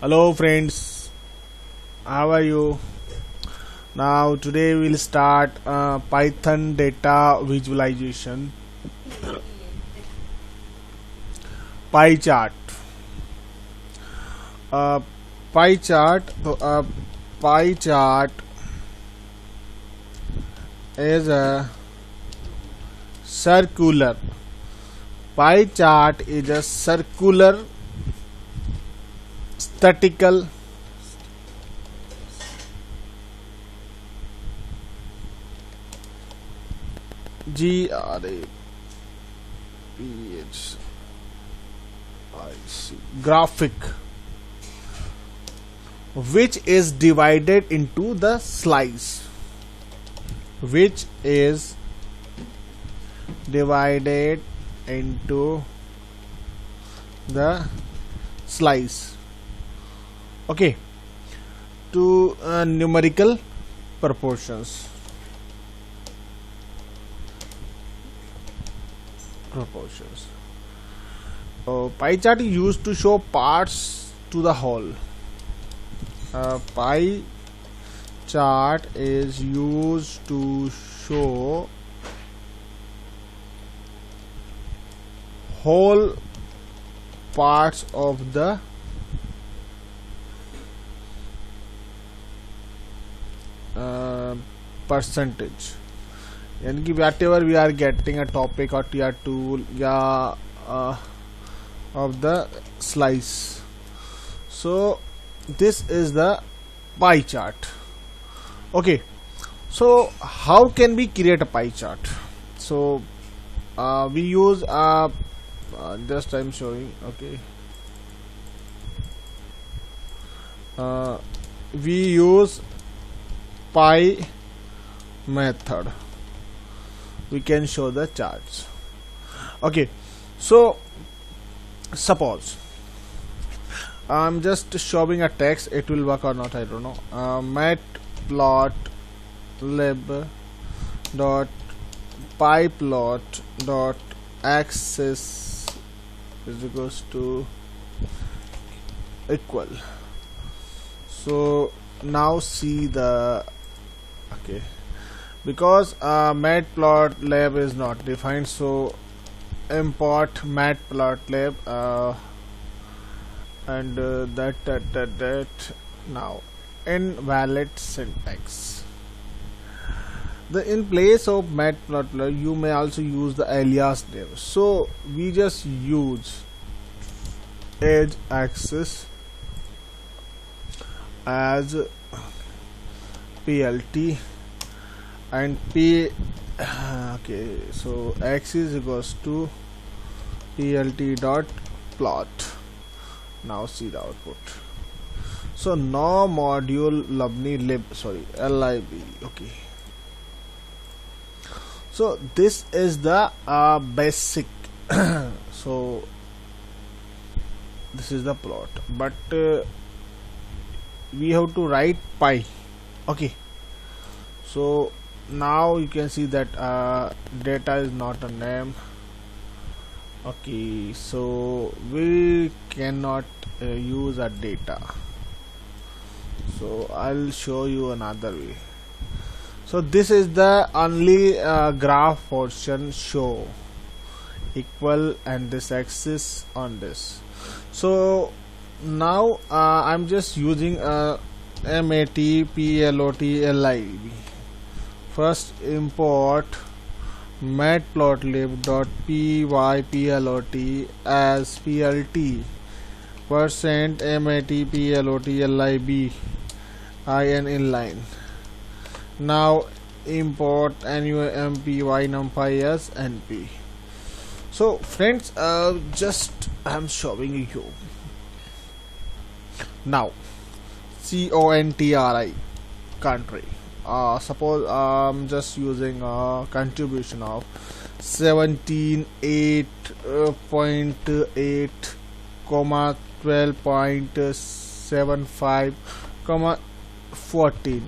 Hello friends, how are you? Now today we'll start Python data visualization. Pie chart. Uh, pie chart. Pie chart is a circular. Pie chart is a circular statistical graphic which is divided into the slice, which is divided into the slice, okay, to numerical proportions. Pie chart is used to show parts to the whole. Pie chart is used to show whole parts of the percentage. यानी कि whatever we are getting a topic or tier tool या of the slice. So this is the pie chart. Okay, so how can we create a pie chart? So we use just I'm showing. Okay, we use pie method. We can show the charts. Okay, so suppose I'm just showing a text. It will work or not, I don't know. Matplotlib dot pyplot dot axis is equals to equal. So now see the okay, because matplotlib is not defined, so import matplotlib and that now invalid syntax. In place of matplotlib you may also use the alias div, so we just use edge axis as plt and p. Okay, so axis equals to plt dot plot. Now see the output. So no module lib lib. Okay, so this is the basic so this is the plot, but we have to write pi. Okay, so now you can see that data is not a name. Okay, so we cannot use a data, so I'll show you another way. So this is the only graph portion show equal and this axis on this. So now I'm just using matplotlib. First import matplotlib.pyplot as plt %matplotlib in inline. Now import numpy numpy as np. So friends, just I'm showing you now CONTRI country. Suppose I'm just using a contribution of 17.8.8, 12.75, 14,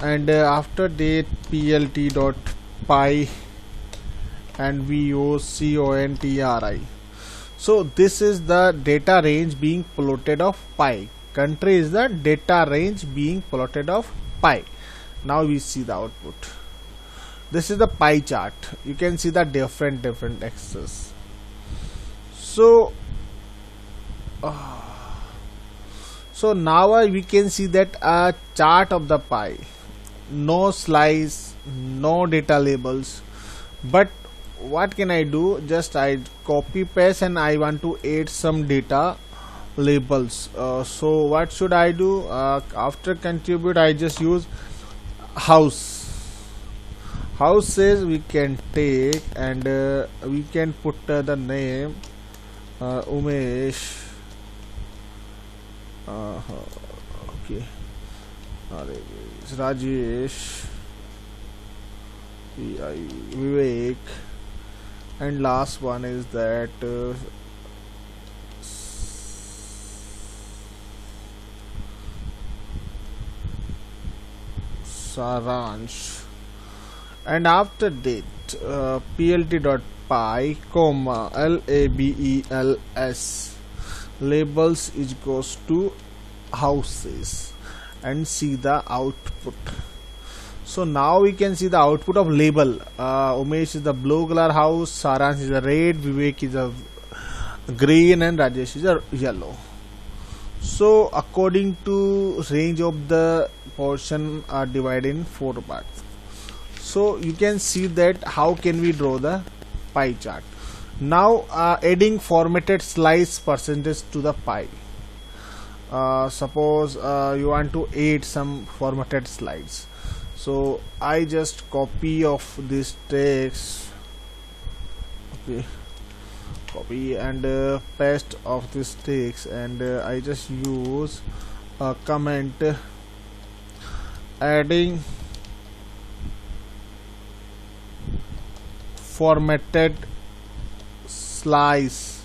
and after that plt dot py and we use CONTRI. So this is the data range being plotted of pi. Country is the data range being plotted of pi. Now we see the output. This is the pie chart. You can see the different axes. So so now we can see that a chart of the pie, no slice, no data labels. But what can I do? Just I copy paste and I want to add some data labels. So what should I do? After contribute, I just use house. House says we can take and we can put the name Umesh. Okay, Rajesh, Vivek, and last one is that Saransh. And after that plt.py comma labels labels is equals to houses, and see the output. So now we can see the output of label. Umesh is the blue color house, Saransh is a red, Vivek is a green, and Rajesh is a yellow. So according to range of the portion are divided in 4 parts. So you can see that how can we draw the pie chart. Now adding formatted slice percentage to the pie. Suppose you want to add some formatted slides. So I just copy of this text, okay, copy and paste of this text, and I just use a comment adding formatted slice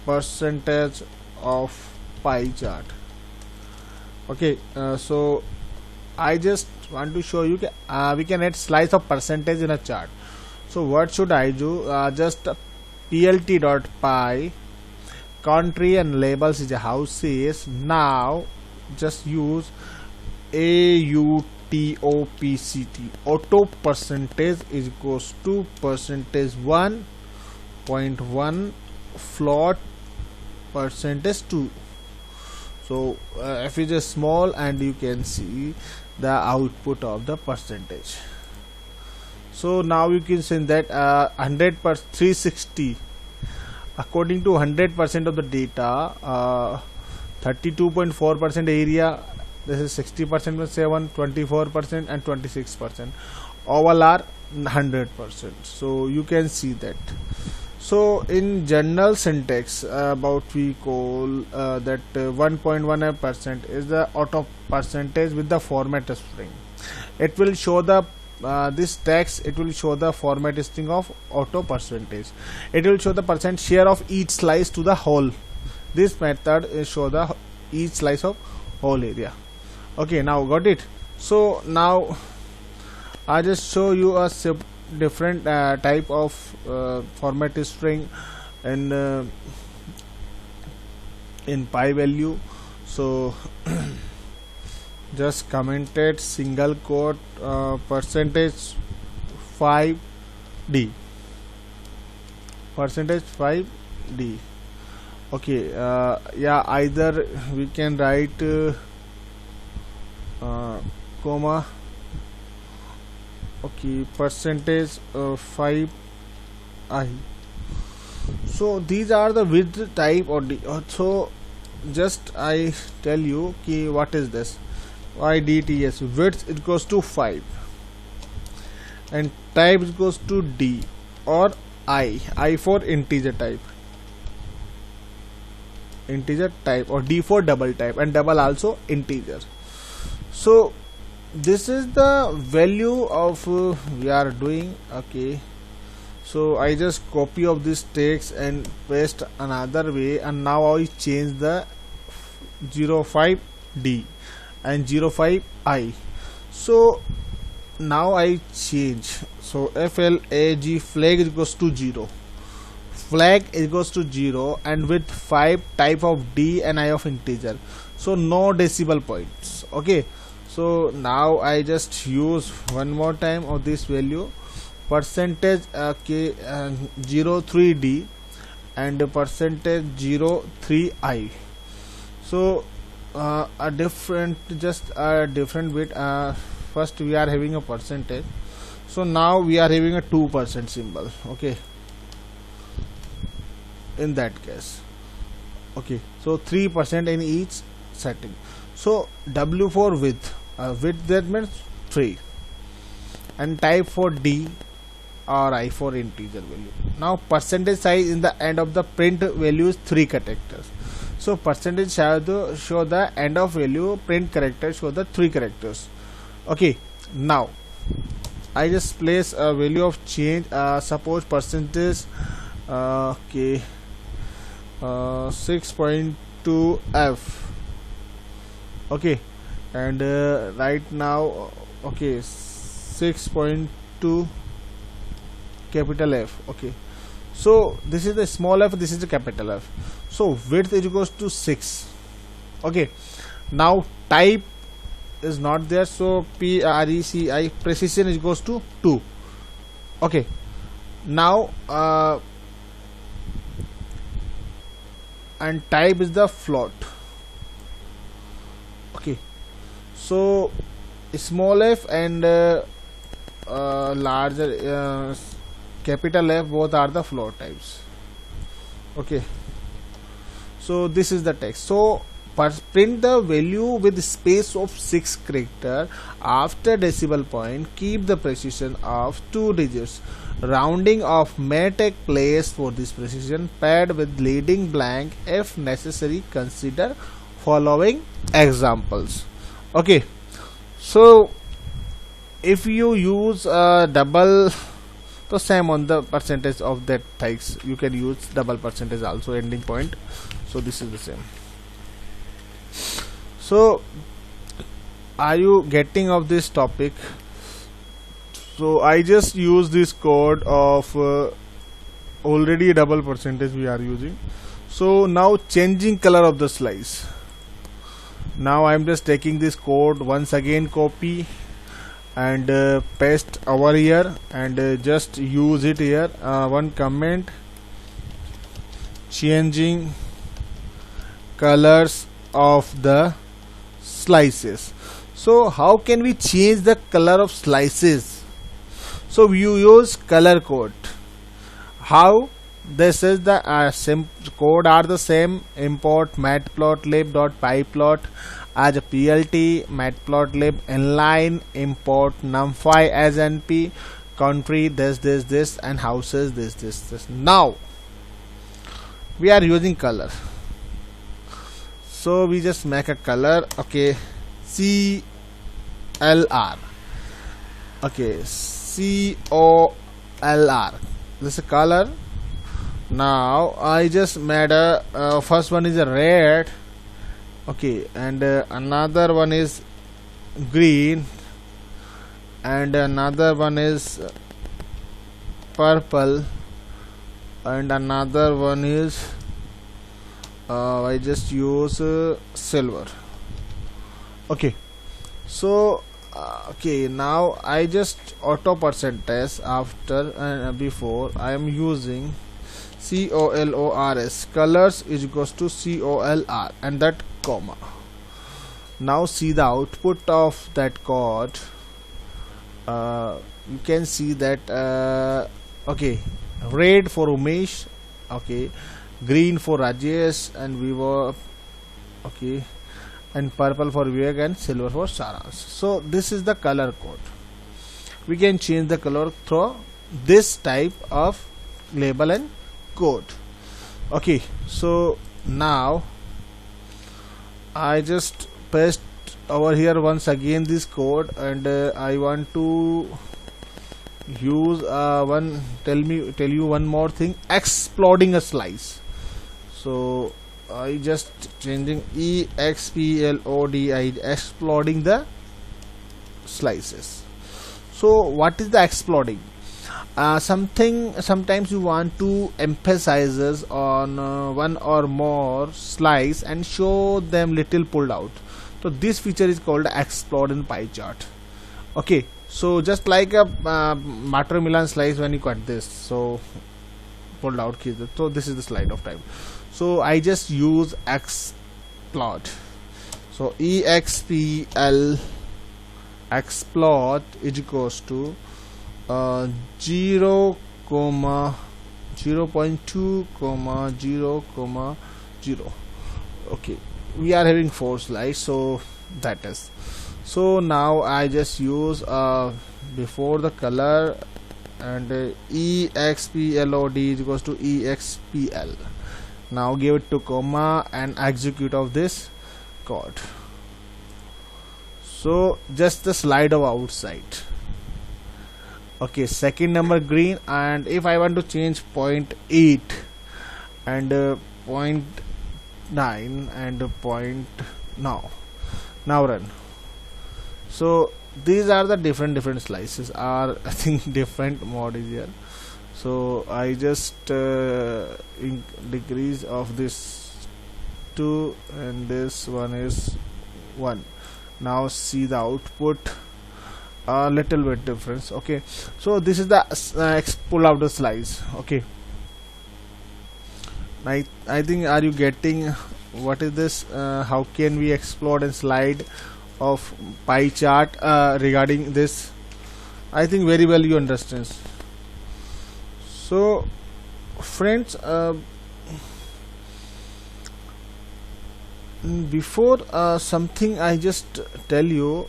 percentage of pie chart. Okay, so I just want to show you we can add slice of percentage in a chart. So what should I do? Just plt.py country and labels is a houses. Now just use AUTOPCT, auto percentage is equals to percentage 1.1 float percentage 2. So f is a small, and you can see the output of the percentage. So now you can see that 360 according to 100% of the data, 32.4% area, this is 60% with 7, 24% and 26%, all are 100%. so you can see that. So in general syntax about we call that 1.1% is the auto percentage with the format string. It will show the this text, it will show the format string of auto percentage. It will show the percent share of each slice to the whole. This method is show the each slice of whole area. Okay, now got it. So now I just show you a different type of format string in pi value. So just commented single quote percentage 5d, percentage 5d. Okay, yeah, either we can write comma, okay, percentage 5i. So these are the width type or so just I tell you ki what is this idts. Width it goes to 5 and type it goes to d or I for integer type or d for double type, and double also integer. So this is the value of we are doing. Okay, so I just copy of this text and paste another way, and now I change the 05d and 05i. So now I change, so flag flag equals to 0. flag is equals to 0 and with 5 type of D and I of integer, so no decimal points. Okay, so now I just use one more time of this value, percentage 03D and percentage 03I. so a different bit. First we are having a percentage, so now we are having a 2% symbol. Okay, in that case, okay, so 3% in each setting. So W for width, width that means 3, and type for D or I for integer value. Now percentage size in the end of the print value is 3 characters. So percentage show the end of value, print character show the 3 characters. Okay, now I just place a value of change, suppose percentage 6.2F. okay, and right now, okay, 6.2 capital F. okay, so this is the small f, this is the capital F. So width is equals to 6. okay, now type is not there, so PRECI, precision is equals to 2. okay, now and type is the float. okay, so small f and larger capital F both are the float types. okay, so this is the text. So print the value with space of 6 character after decimal point, keep the precision of 2 digits. Rounding off may take place for this precision, pad with leading blank if necessary. Consider following examples. okay, so if you use double, so same on the percentage of that text, you can use double percentage also ending point. So this is the same. So are you getting of this topic? So I just use this code of already double percentage we are using. So now changing color of the slice. Now I am just taking this code once again, copy and paste over here and just use it here. One comment, changing colors of the slices. So how can we change the color of slices? So you use color code. How? This is the code are the same. Import matplotlib.pyplot as a plt, matplotlib inline, import numpy as np, country this and houses this. Now we are using color, so we just make a color. okay, CLR. okay, COLR, this is a color. Now I just made a first one is a red. okay, and another one is green and another one is purple and another one is I just use silver. okay, so okay, now I just auto percentage after and before I am using COLORS, colors is equals to COLR and that comma. Now see the output of that code. You can see that okay, red for Umesh, okay, green for Rajesh and Vivo, okay, and purple for Vivek and silver for Saras. So this is the color code. We can change the color through this type of label and code. okay, so now I just paste over here once again this code and I want to use tell you one more thing, exploding a slice. So I just changing EXPLODI, exploding the slices. So what is the exploding? Sometimes you want to emphasizes on one or more slice and show them little pulled out. So this feature is called explode in pie chart. Okay, so just like a Mater Milan slice, when you cut this, so pulled out keys. So this is the slide of time. So I just use explode. So expl explode is equals to 0, 0.2, 0, 0. Okay, we are having 4 slides, so that is. So now I just use before the color, and explode is equals to expl. Now give it to comma and execute of this code. So just the slide of outside. Okay, second number green, and if I want to change 0.8 and 0.9 and now run. So these are the different slices are I think different mod is here. So I just decrease of this 2 and this one is 1. Now see the output a little bit difference. Okay, so this is the pull out the slice. Okay, I think, are you getting what is this? How can we explode and slide of pie chart regarding this? I think very well you understand. So friends, before something I just tell you,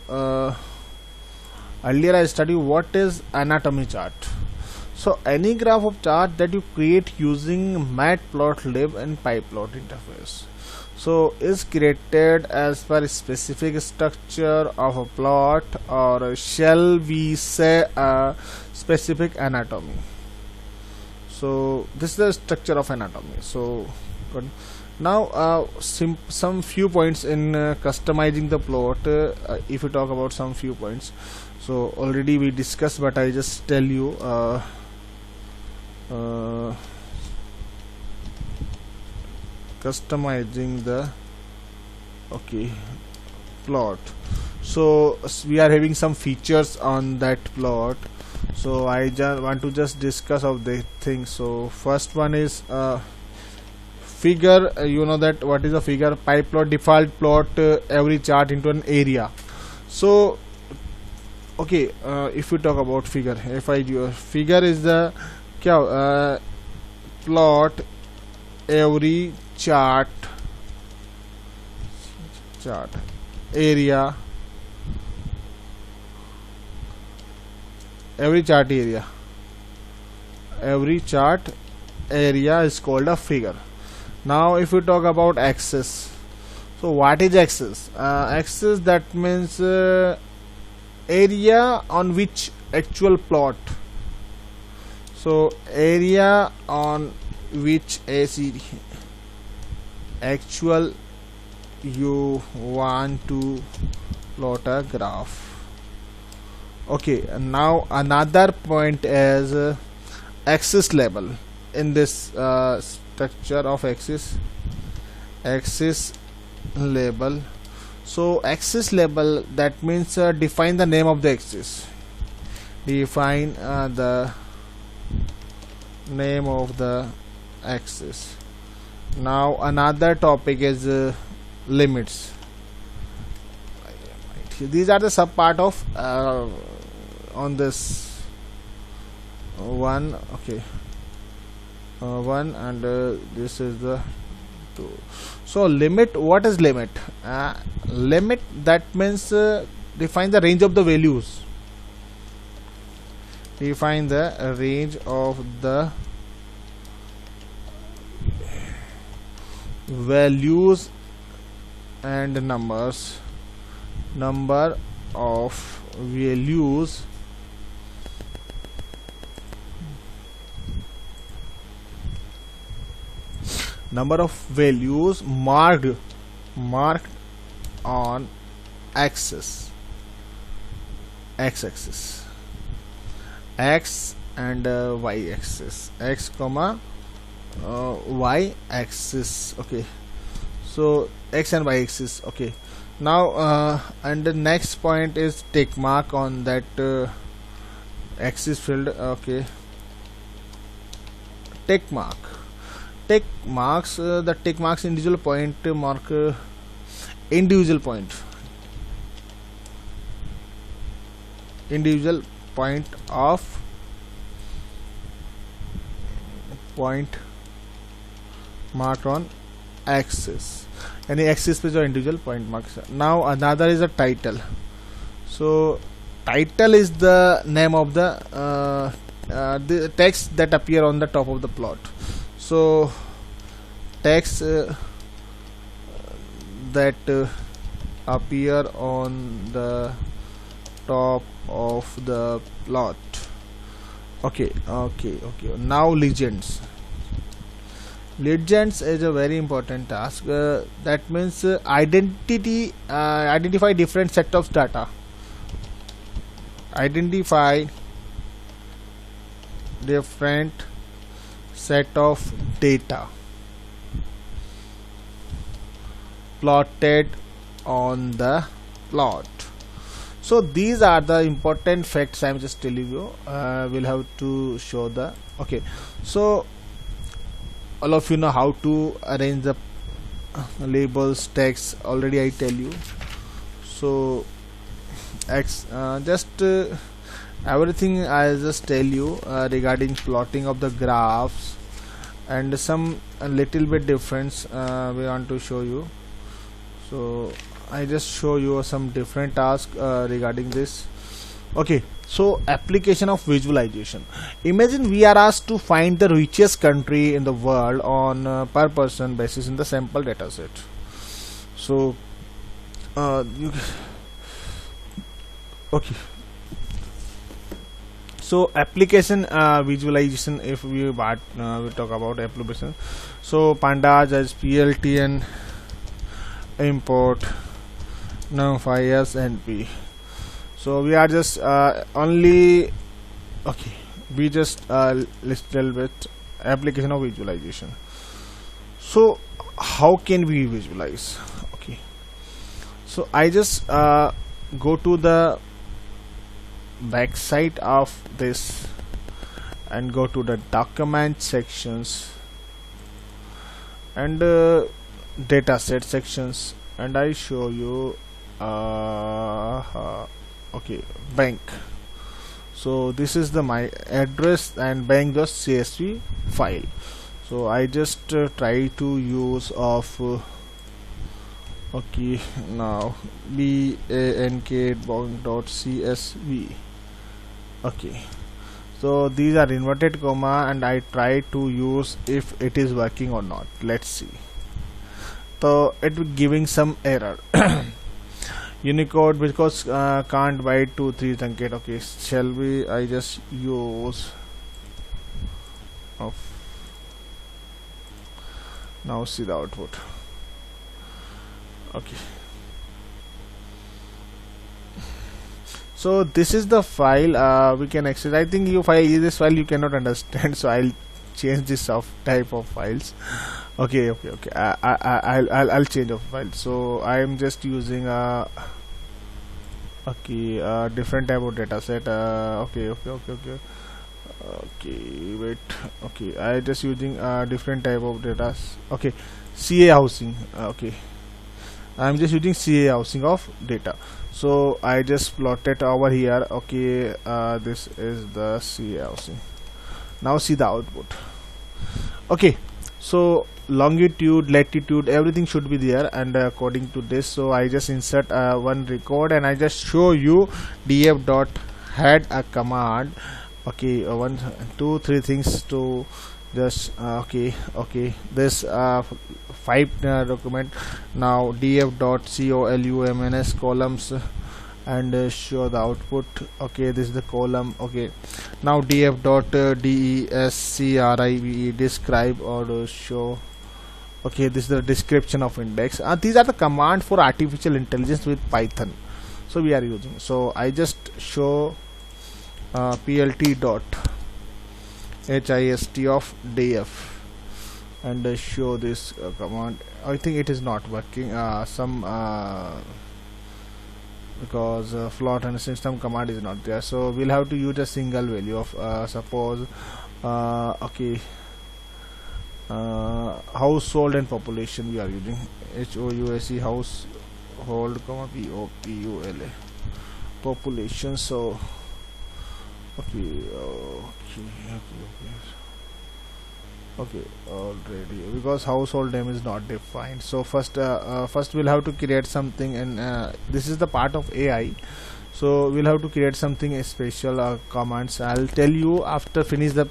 earlier I studied what is anatomy chart. So any graph of chart that you create using matplotlib and pyplot interface, so is created as per a specific structure of a plot, or shall we say a specific anatomy. So this is the structure of anatomy. So good. Now some few points in customizing the plot. If you talk about some few points, so already we discussed, but I just tell you customizing the plot. So we are having some features on that plot, so I want to just discuss of the things. So first one is figure. You know that what is a figure? Pyplot default plot every chart into an area. So okay, if we talk about figure, if I do figure is the plot every chart area, every chart area is called a figure. Now if we talk about axis, so what is axis? Axis, that means area on which actual plot. So area on which actual you want to plot a graph. Okay, now another point is axis label in this structure of axis label. So axis label, that means define the name of the axis, define the name of the axis. Now another topic is limits. These are the sub part of on this one. Okay, one, and this is the 2. So limit, what is limit? Limit, that means define the range of the values, define the range of the values and numbers, number of values marked on x-axis. X and y axis, x comma y axis. Okay, so x and y axis. Okay, now and the next point is tick mark on that axis field. Okay, tick marks the tick marks individual point mark individual point of point marked on axis, any axis पे जो individual point marks. Now another is a title. So title is the name of the text that appear on the top of the plot. So text that appear on the top of the plot. Okay. Now legends is a very important task. That means identify different set of data, identify different set of data plotted on the plot. So these are the important facts I'm just telling you. We'll have to show the. Okay, so all of you know how to arrange the labels, text already I tell you. So everything I just tell you regarding plotting of the graphs, and some a little bit difference we want to show you. So I just show you some different tasks regarding this. Okay, so application of visualization. Imagine we are asked to find the richest country in the world on per person basis in the sample data set. So okay, so application visualization, if we talk about application. So pandas as pltn import numpy np. So we are just only okay, we just listed with application of visualization. So how can we visualize? Okay, so I just go to the back side of this and go to the document sections and data set sections, and I show you okay, bank. So this is the my address and bank.csv file. So I just try to use of okay, now bank.csv. Okay, so these are inverted comma, and I try to use if it is working or not. Let's see. So it will giving some error. Unicode because can't byte 2 3 truncate. Okay, shall we I just use of. Now see the output. Okay, so this is the file we can access. I think this file you cannot understand, so I'll change this type of files. Okay, I'll change of file. So I'm just using a different type of data set. Okay, wait. Okay, I just using different type of data. Okay, CA housing. Okay, I'm just using CA housing of data. So I just plotted over here. Okay, this is the CA housing. Now see the output. Okay, so longitude, latitude, everything should be there, and according to this, so I just insert one record, and I just show you df dot head a command. Okay, 1 2 3 things to just okay, this 5 document. Now df dot columns columns, and show the output. Okay, this is the column. Okay, now df dot describe describe or show. Okay, this is the description of index. These are the command for artificial intelligence with Python, so we are using. So I just show plt dot HIST of def, and show this command. I think it is not working. Some because float and system command is not there, so we'll have to use a single value of suppose okay, household and population we are using HOUSE, household, comma POPULA, population. So okay, already, because household name is not defined. So first we'll have to create something, and this is the part of AI, so we'll have to create something special commands. I'll tell you after finish the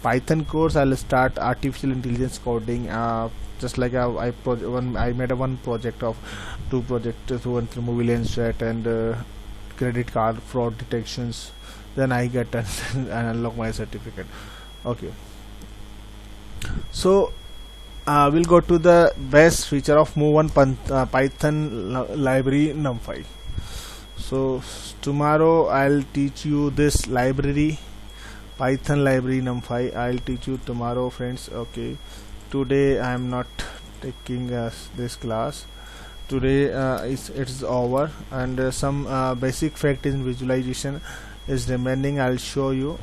Python course. I'll start artificial intelligence coding, just like I made one project of two projects, one through movie lens set and credit card fraud detections. Then I get and unlock my certificate. Okay, so we'll go to the best feature of Move1 Python library NumPy. So tomorrow I'll teach you this library, Python library NumPy. I'll teach you tomorrow, friends. Okay, today I am not taking this class. Today it's over, and some basic fact in visualization is remaining. I'll show you.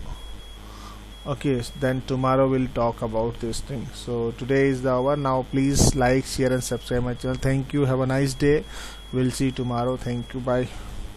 Okay, then tomorrow we'll talk about this thing. So today is the hour. Now please like, share and subscribe my channel. Thank you. Have a nice day. We'll see you tomorrow. Thank you. Bye.